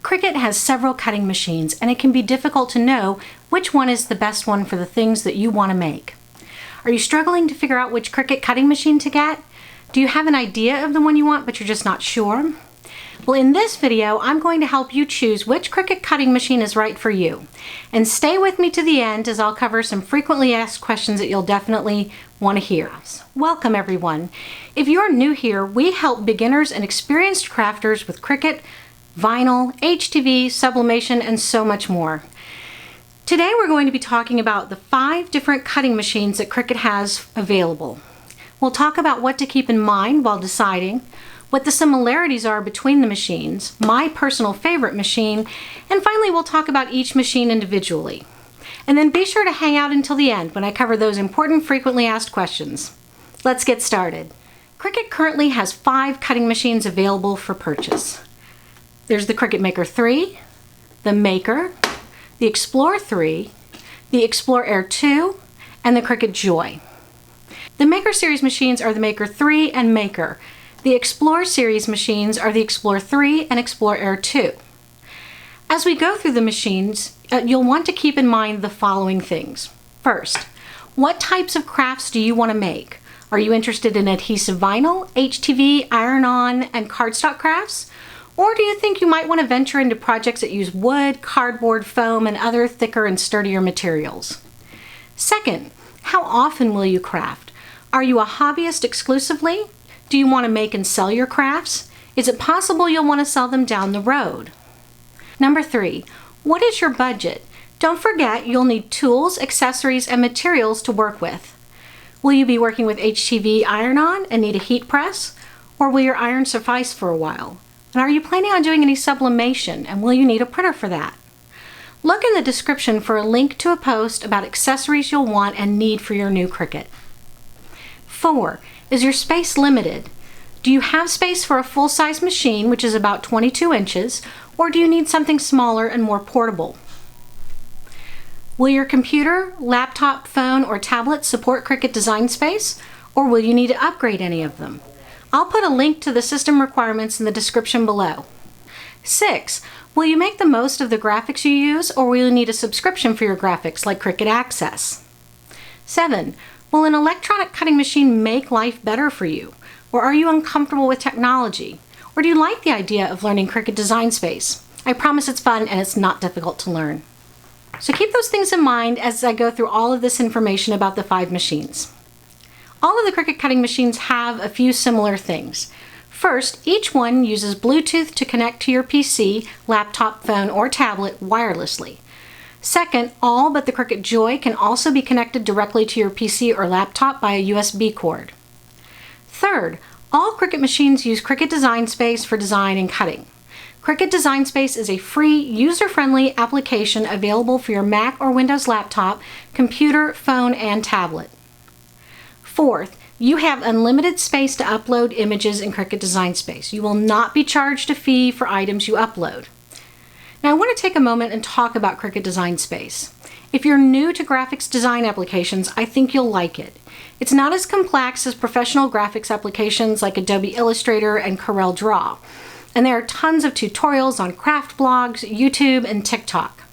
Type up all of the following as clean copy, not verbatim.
Cricut has several cutting machines, and it can be difficult to know which one is the best one for the things that you want to make. Are you struggling to figure out which Cricut cutting machine to get? Do you have an idea of the one you want, but you're just not sure? Well, in this video, I'm going to help you choose which Cricut cutting machine is right for you. And stay with me to the end as I'll cover some frequently asked questions that you'll definitely want to hear. Welcome, everyone. If you're new here, we help beginners and experienced crafters with Cricut, vinyl, HTV, sublimation, and so much more. Today we're going to be talking about the 5 different cutting machines that Cricut has available. We'll talk about what to keep in mind while deciding, what the similarities are between the machines, my personal favorite machine, and finally we'll talk about each machine individually. And then be sure to hang out until the end when I cover those important frequently asked questions. Let's get started. Cricut currently has 5 cutting machines available for purchase. There's the Cricut Maker 3, the Maker, the Explore 3, the Explore Air 2, and the Cricut Joy. The Maker series machines are the Maker 3 and Maker. The Explore series machines are the Explore 3 and Explore Air 2. As we go through the machines, you'll want to keep in mind the following things. First, what types of crafts do you want to make? Are you interested in adhesive vinyl, HTV, iron-on, and cardstock crafts? Or do you think you might want to venture into projects that use wood, cardboard, foam, and other thicker and sturdier materials? Second, how often will you craft? Are you a hobbyist exclusively? Do you want to make and sell your crafts? Is it possible you'll want to sell them down the road? Number 3, what is your budget? Don't forget you'll need tools, accessories, and materials to work with. Will you be working with HTV iron-on and need a heat press? Or will your iron suffice for a while? And are you planning on doing any sublimation, and will you need a printer for that? Look in the description for a link to a post about accessories you'll want and need for your new Cricut. 4, is your space limited? Do you have space for a full-size machine, which is about 22 inches, or do you need something smaller and more portable? Will your computer, laptop, phone, or tablet support Cricut Design Space, or will you need to upgrade any of them? I'll put a link to the system requirements in the description below. 6, will you make the most of the graphics you use, or will you need a subscription for your graphics like Cricut Access? 7, will an electronic cutting machine make life better for you, or are you uncomfortable with technology? Or do you like the idea of learning Cricut Design Space? I promise it's fun and it's not difficult to learn. So keep those things in mind as I go through all of this information about the 5 machines. All of the Cricut cutting machines have a few similar things. First, each one uses Bluetooth to connect to your PC, laptop, phone, or tablet wirelessly. Second, all but the Cricut Joy can also be connected directly to your PC or laptop by a USB cord. Third, all Cricut machines use Cricut Design Space for design and cutting. Cricut Design Space is a free, user-friendly application available for your Mac or Windows laptop, computer, phone, and tablet. Fourth, you have unlimited space to upload images in Cricut Design Space. You will not be charged a fee for items you upload. Now I want to take a moment and talk about Cricut Design Space. If you're new to graphics design applications, I think you'll like it. It's not as complex as professional graphics applications like Adobe Illustrator and Corel Draw. And there are tons of tutorials on craft blogs, YouTube, and TikTok.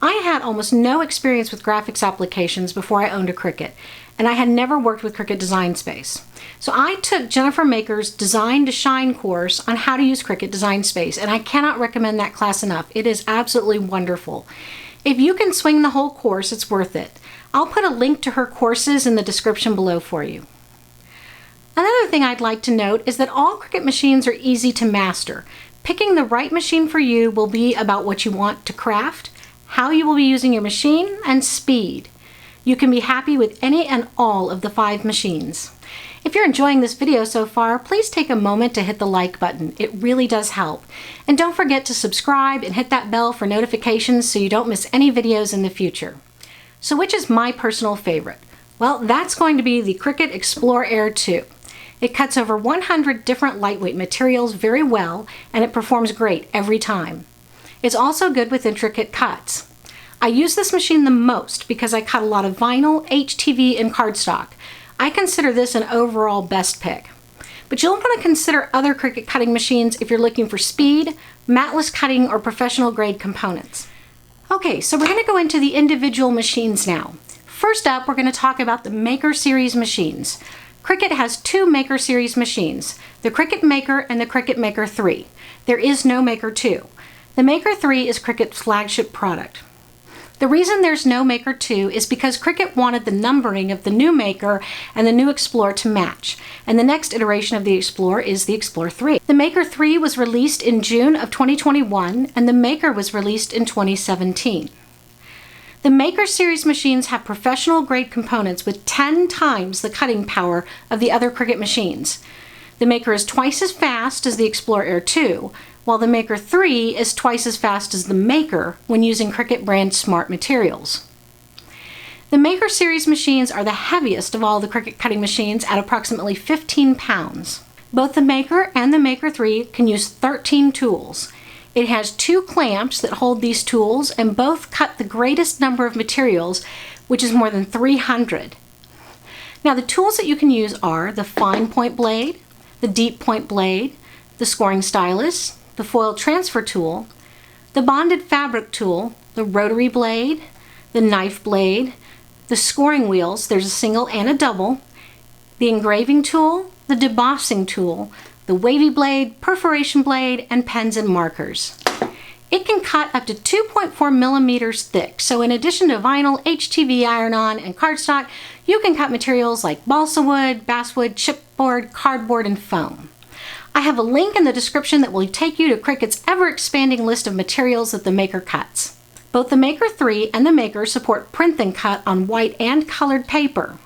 I had almost no experience with graphics applications before I owned a Cricut, and I had never worked with Cricut Design Space. So I took Jennifer Maker's Design to Shine course on how to use Cricut Design Space, and I cannot recommend that class enough. It is absolutely wonderful. If you can swing the whole course, it's worth it. I'll put a link to her courses in the description below for you. Another thing I'd like to note is that all Cricut machines are easy to master. Picking the right machine for you will be about what you want to craft, how you will be using your machine, and speed. You can be happy with any and all of the 5 machines. If you're enjoying this video so far, please take a moment to hit the like button. It really does help. And don't forget to subscribe and hit that bell for notifications so you don't miss any videos in the future. So which is my personal favorite? Well, that's going to be the Cricut Explore Air 2. It cuts over 100 different lightweight materials very well, and it performs great every time. It's also good with intricate cuts. I use this machine the most because I cut a lot of vinyl, HTV, and cardstock. I consider this an overall best pick. but you'll want to consider other Cricut cutting machines if you're looking for speed, matless cutting, or professional grade components. Okay, so we're going to go into the individual machines now. First up, we're going to talk about the Maker Series machines. Cricut has two Maker Series machines, the Cricut Maker and the Cricut Maker 3. There is no Maker 2. The Maker 3 is Cricut's flagship product. The reason there's no Maker 2 is because Cricut wanted the numbering of the new Maker and the new Explorer to match, and the next iteration of the Explorer is the Explorer 3. The Maker 3 was released in June of 2021, and the Maker was released in 2017. The Maker Series machines have professional grade components with 10 times the cutting power of the other Cricut machines. The Maker is twice as fast as the Explorer Air 2, while the Maker 3 is twice as fast as the Maker when using Cricut brand smart materials. The Maker Series machines are the heaviest of all the Cricut cutting machines at approximately 15 pounds. Both the Maker and the Maker 3 can use 13 tools. It has 2 clamps that hold these tools, and both cut the greatest number of materials, which is more than 300. Now the tools that you can use are the fine point blade, the deep point blade, the scoring stylus, the foil transfer tool, the bonded fabric tool, the rotary blade, the knife blade, the scoring wheels, there's a single and a double, the engraving tool, the debossing tool, the wavy blade, perforation blade, and pens and markers. It can cut up to 2.4 millimeters thick, so in addition to vinyl, HTV, iron-on, and cardstock, you can cut materials like balsa wood, basswood, chipboard, cardboard, and foam. I have a link in the description that will take you to Cricut's ever-expanding list of materials that the Maker cuts. Both the Maker 3 and the Maker support print and cut on white and colored paper.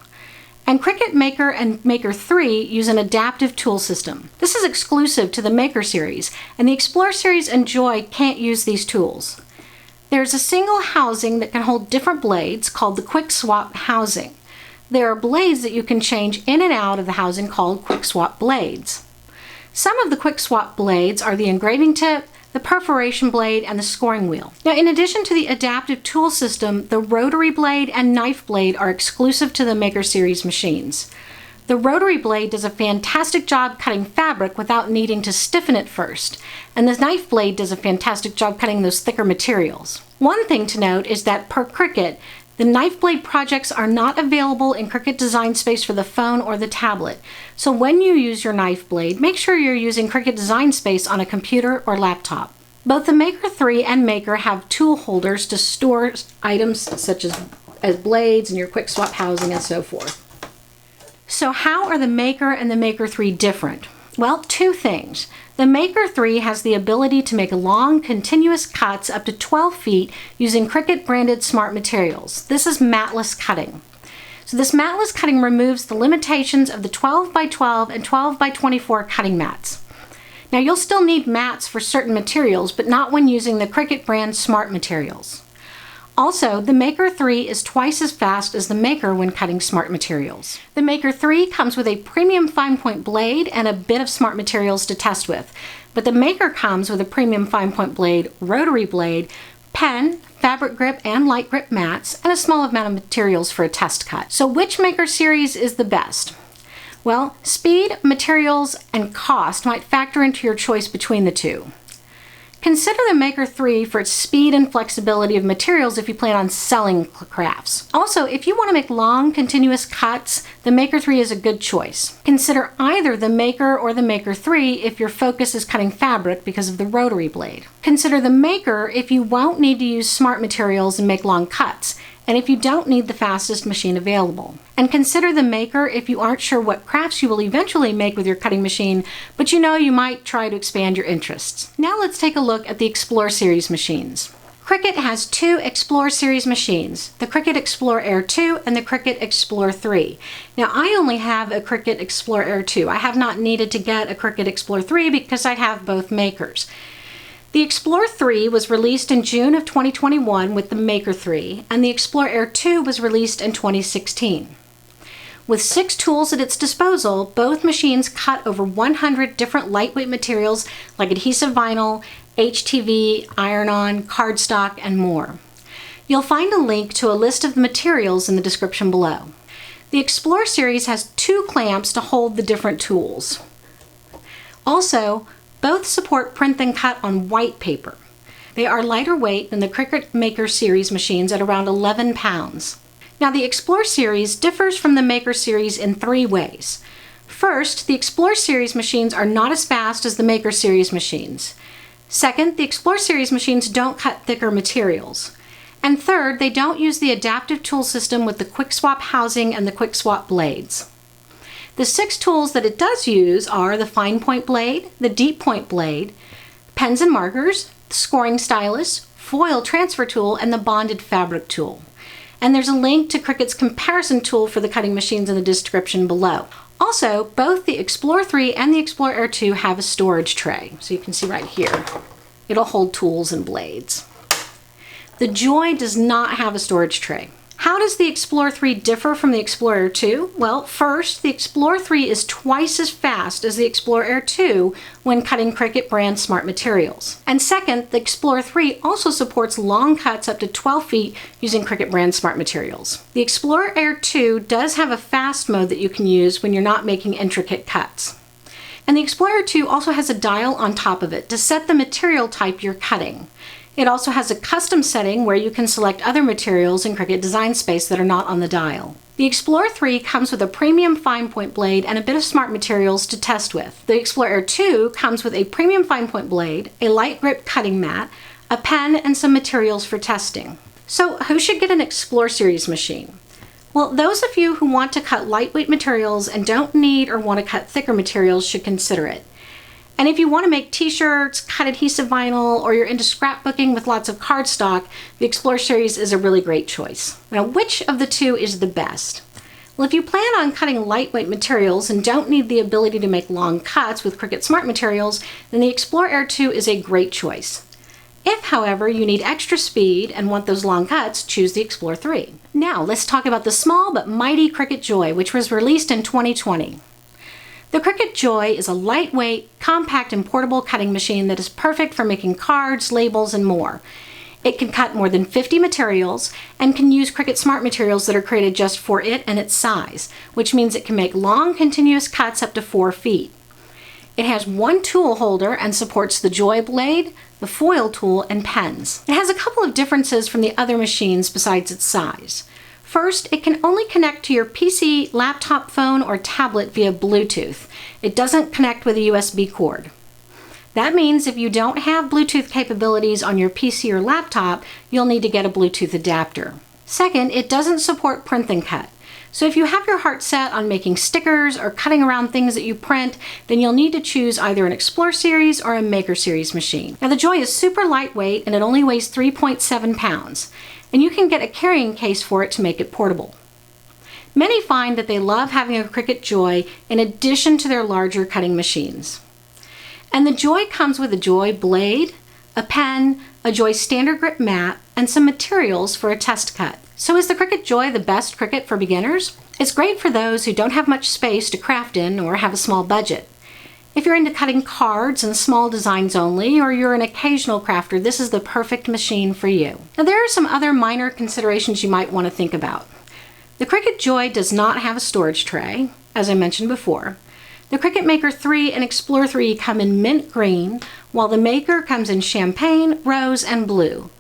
And Cricut Maker and Maker 3 use an adaptive tool system. This is exclusive to the Maker series, and the Explorer series and Joy can't use these tools. There's a single housing that can hold different blades called the Quick Swap housing. There are blades that you can change in and out of the housing called Quick Swap blades. Some of the Quick Swap blades are the engraving tip, the perforation blade, and the scoring wheel. Now, in addition to the adaptive tool system, the rotary blade and knife blade are exclusive to the Maker Series machines. The rotary blade does a fantastic job cutting fabric without needing to stiffen it first, and the knife blade does a fantastic job cutting those thicker materials. One thing to note is that per Cricut, the knife blade projects are not available in Cricut Design Space for the phone or the tablet. So when you use your knife blade, make sure you're using Cricut Design Space on a computer or laptop. Both the Maker 3 and Maker have tool holders to store items such as blades and your quick swap housing and so forth. So how are the Maker and the Maker 3 different? Well, 2 things. The Maker 3 has the ability to make long, continuous cuts up to 12 feet using Cricut branded smart materials. This is matless cutting. So this matless cutting removes the limitations of the 12 by 12 and 12 by 24 cutting mats. Now you'll still need mats for certain materials, but not when using the Cricut brand smart materials. Also, the Maker 3 is twice as fast as the Maker when cutting smart materials. The Maker 3 comes with a premium fine point blade and a bit of smart materials to test with, but the Maker comes with a premium fine point blade, rotary blade, pen, fabric grip, and light grip mats, and a small amount of materials for a test cut. So which Maker series is the best? Well, speed, materials, and cost might factor into your choice between the two. Consider the Maker 3 for its speed and flexibility of materials if you plan on selling crafts. Also, if you want to make long, continuous cuts, the Maker 3 is a good choice. Consider either the Maker or the Maker 3 if your focus is cutting fabric because of the rotary blade. Consider the Maker if you won't need to use smart materials and make long cuts, and if you don't need the fastest machine available. And consider the Maker if you aren't sure what crafts you will eventually make with your cutting machine, but you know you might try to expand your interests. Now let's take a look at the Explorer series machines. Cricut has 2 Explorer series machines, the Cricut Explorer Air 2 and the Cricut Explorer 3. Now I only have a Cricut Explorer Air 2. I have not needed to get a Cricut Explorer 3 because I have both Makers. The Explorer 3 was released in June of 2021 with the Maker 3, and the Explorer Air 2 was released in 2016. With 6 tools at its disposal, both machines cut over 100 different lightweight materials like adhesive vinyl, HTV, iron-on, cardstock, and more. You'll find a link to a list of the materials in the description below. The Explorer series has 2 clamps to hold the different tools. Also, both support print and cut on white paper. They are lighter weight than the Cricut Maker series machines at around 11 pounds. Now, the Explore series differs from the Maker series in 3 ways. First, the Explore series machines are not as fast as the Maker series machines. Second, the Explore series machines don't cut thicker materials. And third, they don't use the adaptive tool system with the quick swap housing and the quick swap blades. The 6 tools that it does use are the fine point blade, the deep point blade, pens and markers, the scoring stylus, foil transfer tool, and the bonded fabric tool. And there's a link to Cricut's comparison tool for the cutting machines in the description below. Also, both the Explore 3 and the Explore Air 2 have a storage tray. So you can see right here, it'll hold tools and blades. The Joy does not have a storage tray. How does the Explore 3 differ from the Explore Air 2? Well, first, the Explore 3 is twice as fast as the Explore Air 2 when cutting Cricut brand smart materials. And second, the Explore 3 also supports long cuts up to 12 feet using Cricut brand smart materials. The Explore Air 2 does have a fast mode that you can use when you're not making intricate cuts. And the Explore Air 2 also has a dial on top of it to set the material type you're cutting. It also has a custom setting where you can select other materials in Cricut Design Space that are not on the dial. The Explore 3 comes with a premium fine point blade and a bit of smart materials to test with. The Explore Air 2 comes with a premium fine point blade, a light grip cutting mat, a pen, and some materials for testing. So who should get an Explore series machine? Well, those of you who want to cut lightweight materials and don't need or want to cut thicker materials should consider it. And if you want to make t-shirts, cut adhesive vinyl, or you're into scrapbooking with lots of cardstock, the Explore series is a really great choice. Now, which of the two is the best? Well, if you plan on cutting lightweight materials and don't need the ability to make long cuts with Cricut Smart Materials, then the Explore Air 2 is a great choice. If, however, you need extra speed and want those long cuts, choose the Explore 3. Now, let's talk about the small but mighty Cricut Joy, which was released in 2020. The Cricut Joy is a lightweight, compact, and portable cutting machine that is perfect for making cards, labels, and more. It can cut more than 50 materials and can use Cricut Smart Materials that are created just for it and its size, which means it can make long, continuous cuts up to 4 feet. It has 1 tool holder and supports the Joy blade, the foil tool, and pens. It has a couple of differences from the other machines besides its size. First, it can only connect to your PC, laptop, phone, or tablet via Bluetooth. It doesn't connect with a USB cord. That means if you don't have Bluetooth capabilities on your PC or laptop, you'll need to get a Bluetooth adapter. Second, it doesn't support print and cut. So if you have your heart set on making stickers or cutting around things that you print, then you'll need to choose either an Explore series or a Maker series machine. Now, the Joy is super lightweight and it only weighs 3.7 pounds. And you can get a carrying case for it to make it portable. Many find that they love having a Cricut Joy in addition to their larger cutting machines. And the Joy comes with a Joy blade, a pen, a Joy standard grip mat, and some materials for a test cut. So is the Cricut Joy the best Cricut for beginners? It's great for those who don't have much space to craft in or have a small budget. If you're into cutting cards and small designs only, or you're an occasional crafter, this is the perfect machine for you. Now, there are some other minor considerations you might want to think about. The Cricut Joy does not have a storage tray, as I mentioned before. The Cricut Maker 3 and Explore 3 come in mint green, while the Maker comes in champagne, rose, and blue.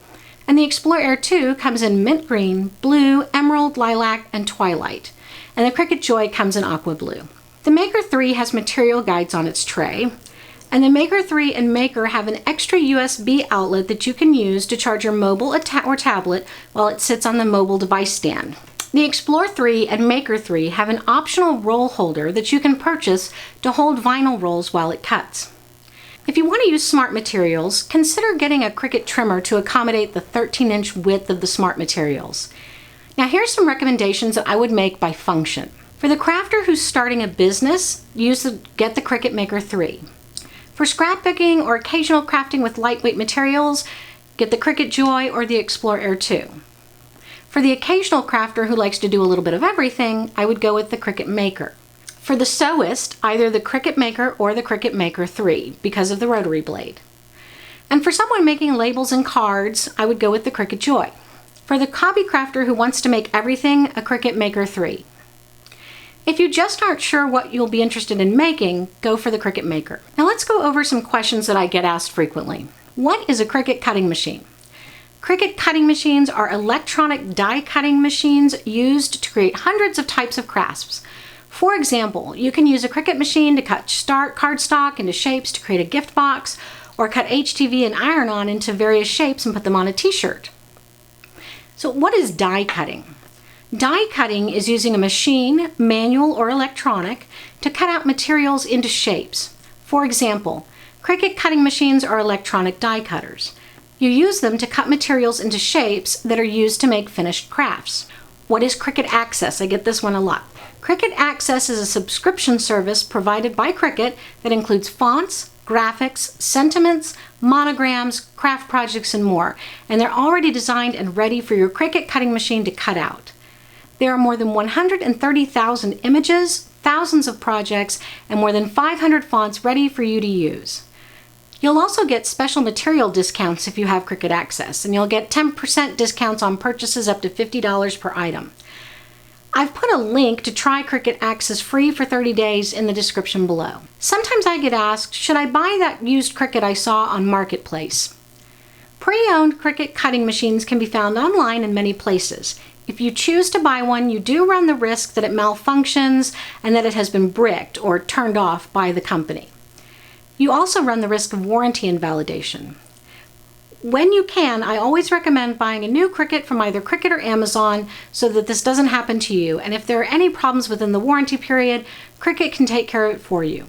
And the Explore Air 2 comes in mint green, blue, emerald, lilac, and twilight. And the Cricut Joy comes in aqua blue. The Maker 3 has material guides on its tray, and the Maker 3 and Maker have an extra USB outlet that you can use to charge your mobile or tablet while it sits on the mobile device stand. The Explore 3 and Maker 3 have an optional roll holder that you can purchase to hold vinyl rolls while it cuts. If you want to use smart materials, consider getting a Cricut trimmer to accommodate the 13-inch width of the smart materials. Now, here's some recommendations that I would make by function. For the crafter who's starting a business, get the Cricut Maker 3. For scrapbooking or occasional crafting with lightweight materials, get the Cricut Joy or the Explore Air 2. For the occasional crafter who likes to do a little bit of everything, I would go with the Cricut Maker. For the sewist, either the Cricut Maker or the Cricut Maker 3 because of the rotary blade. And for someone making labels and cards, I would go with the Cricut Joy. For the hobby crafter who wants to make everything, a Cricut Maker 3. If you just aren't sure what you'll be interested in making, go for the Cricut Maker. Now let's go over some questions that I get asked frequently. What is a Cricut cutting machine? Cricut cutting machines are electronic die cutting machines used to create hundreds of types of crafts. For example, you can use a Cricut machine to cut cardstock into shapes to create a gift box, or cut HTV and iron-on into various shapes and put them on a t-shirt. So what is die cutting? Die cutting is using a machine, manual or electronic, to cut out materials into shapes. For example, Cricut cutting machines are electronic die cutters. You use them to cut materials into shapes that are used to make finished crafts. What is Cricut Access? I get this one a lot. Cricut Access is a subscription service provided by Cricut that includes fonts, graphics, sentiments, monograms, craft projects, and more. And they're already designed and ready for your Cricut cutting machine to cut out. There are more than 130,000 images, thousands of projects, and more than 500 fonts ready for you to use. You'll also get special material discounts if you have Cricut Access, and you'll get 10% discounts on purchases up to $50 per item. I've put a link to try Cricut Access free for 30 days in the description below. Sometimes I get asked, should I buy that used Cricut I saw on Marketplace? Pre-owned Cricut cutting machines can be found online in many places. If you choose to buy one, you do run the risk that it malfunctions and that it has been bricked or turned off by the company. You also run the risk of warranty invalidation. When you can, I always recommend buying a new Cricut from either Cricut or Amazon so that this doesn't happen to you. And if there are any problems within the warranty period, Cricut can take care of it for you.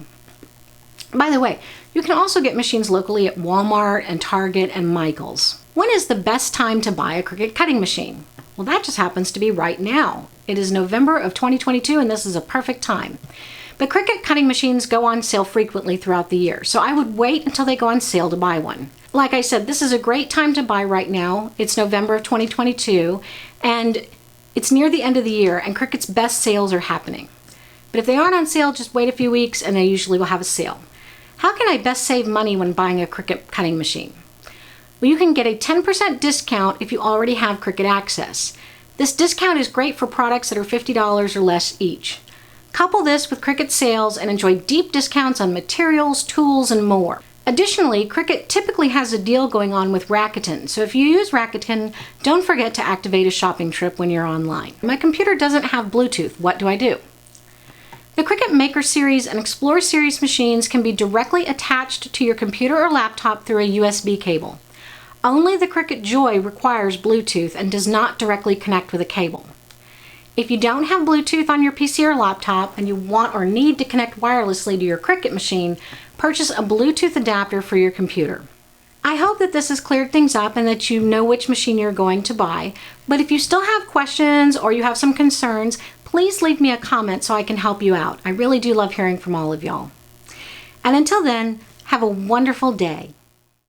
By the way, you can also get machines locally at Walmart and Target and Michael's. When is the best time to buy a Cricut cutting machine? Well, that just happens to be right now. It is November of 2022 and this is a perfect time. But Cricut cutting machines go on sale frequently throughout the year, so I would wait until they go on sale to buy one. Like I said, this is a great time to buy right now. It's November of 2022 and it's near the end of the year and Cricut's best sales are happening. But if they aren't on sale, just wait a few weeks and they usually will have a sale. How can I best save money when buying a Cricut cutting machine? Well, you can get a 10% discount if you already have Cricut Access. This discount is great for products that are $50 or less each. Couple this with Cricut sales and enjoy deep discounts on materials, tools, and more. Additionally, Cricut typically has a deal going on with Rakuten, so if you use Rakuten, don't forget to activate a shopping trip when you're online. My computer doesn't have Bluetooth. What do I do? The Cricut Maker Series and Explorer Series machines can be directly attached to your computer or laptop through a USB cable. Only the Cricut Joy requires Bluetooth and does not directly connect with a cable. If you don't have Bluetooth on your PC or laptop and you want or need to connect wirelessly to your Cricut machine, purchase a Bluetooth adapter for your computer. I hope that this has cleared things up and that you know which machine you're going to buy, but if you still have questions or you have some concerns, please leave me a comment so I can help you out. I really do love hearing from all of y'all. And until then, have a wonderful day.